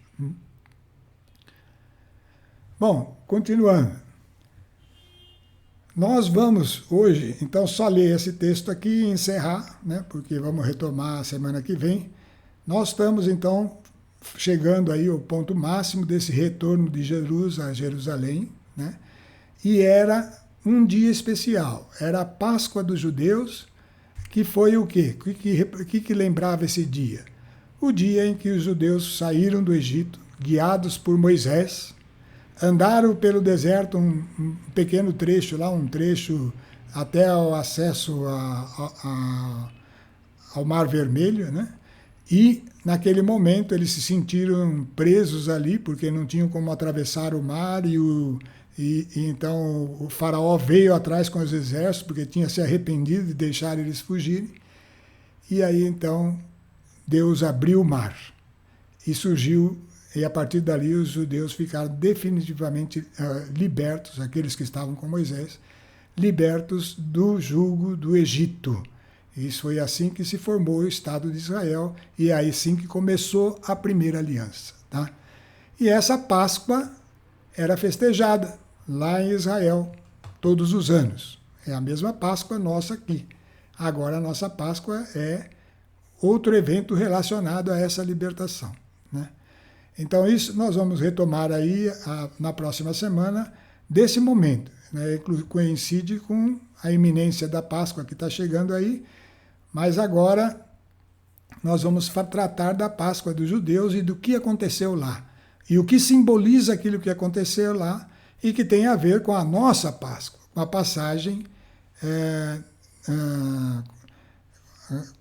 Bom, continuando. Nós vamos hoje, então, só ler esse texto aqui e encerrar, né? Porque vamos retomar a semana que vem. Nós estamos, então, chegando aí ao ponto máximo desse retorno de Jesus a Jerusalém, né? E era um dia especial, era a Páscoa dos judeus, que foi o quê? O que lembrava esse dia? O dia em que os judeus saíram do Egito, guiados por Moisés, andaram pelo deserto um pequeno trecho lá, um trecho até o acesso ao Mar Vermelho, né? E naquele momento eles se sentiram presos ali, porque não tinham como atravessar o mar, e então o faraó veio atrás com os exércitos, porque tinha se arrependido de deixar eles fugirem. E aí então Deus abriu o mar e surgiu, e a partir dali os judeus ficaram definitivamente libertos, aqueles que estavam com Moisés, libertos do jugo do Egito. Isso foi assim que se formou o Estado de Israel, e é aí sim que começou a primeira aliança. Tá? E essa Páscoa era festejada lá em Israel todos os anos. É a mesma Páscoa nossa aqui. Agora a nossa Páscoa é outro evento relacionado a essa libertação. Né? Então isso nós vamos retomar aí na próxima semana desse momento. Né? Coincide com a iminência da Páscoa que está chegando aí, mas agora nós vamos tratar da Páscoa dos judeus e do que aconteceu lá. E o que simboliza aquilo que aconteceu lá e que tem a ver com a nossa Páscoa, com a passagem,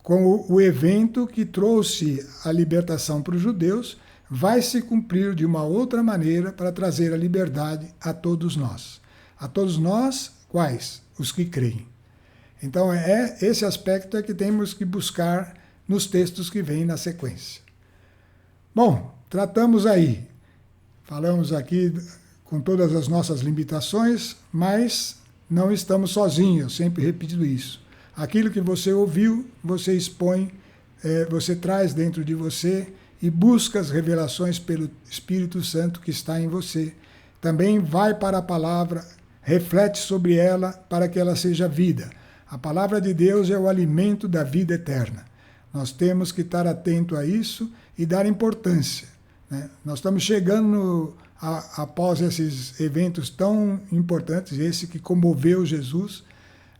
com o evento que trouxe a libertação para os judeus, vai se cumprir de uma outra maneira para trazer a liberdade a todos nós. A todos nós, quais? Os que creem. Então, esse aspecto é que temos que buscar nos textos que vêm na sequência. Bom, tratamos aí, falamos aqui com todas as nossas limitações, mas não estamos sozinhos, eu sempre repito isso. Aquilo que você ouviu, você expõe, você traz dentro de você e busca as revelações pelo Espírito Santo que está em você. Também vai para a palavra, reflete sobre ela para que ela seja vida. A palavra de Deus é o alimento da vida eterna. Nós temos que estar atento a isso e dar importância. Né? Nós estamos chegando após esses eventos tão importantes, esse que comoveu Jesus,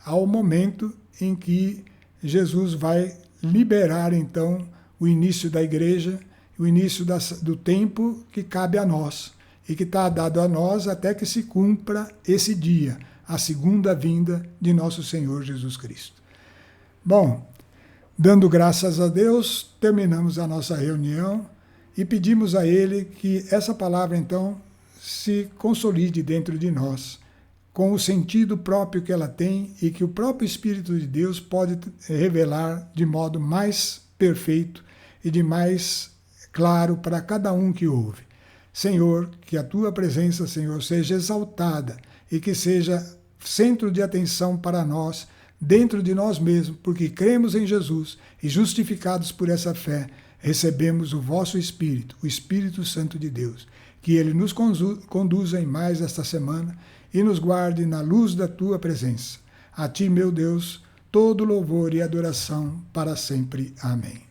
ao momento em que Jesus vai liberar, então, o início da igreja, o início do tempo que cabe a nós, e que está dado a nós até que se cumpra esse dia, a segunda vinda de nosso Senhor Jesus Cristo. Bom, dando graças a Deus, terminamos a nossa reunião e pedimos a Ele que essa palavra, então, se consolide dentro de nós, com o sentido próprio que ela tem e que o próprio Espírito de Deus pode revelar de modo mais perfeito e de mais claro para cada um que ouve. Senhor, que a Tua presença, Senhor, seja exaltada e que seja centro de atenção para nós, dentro de nós mesmos, porque cremos em Jesus e justificados por essa fé, recebemos o vosso Espírito, o Espírito Santo de Deus. Que Ele nos conduza em mais esta semana e nos guarde na luz da Tua presença. A Ti, meu Deus, todo louvor e adoração para sempre. Amém.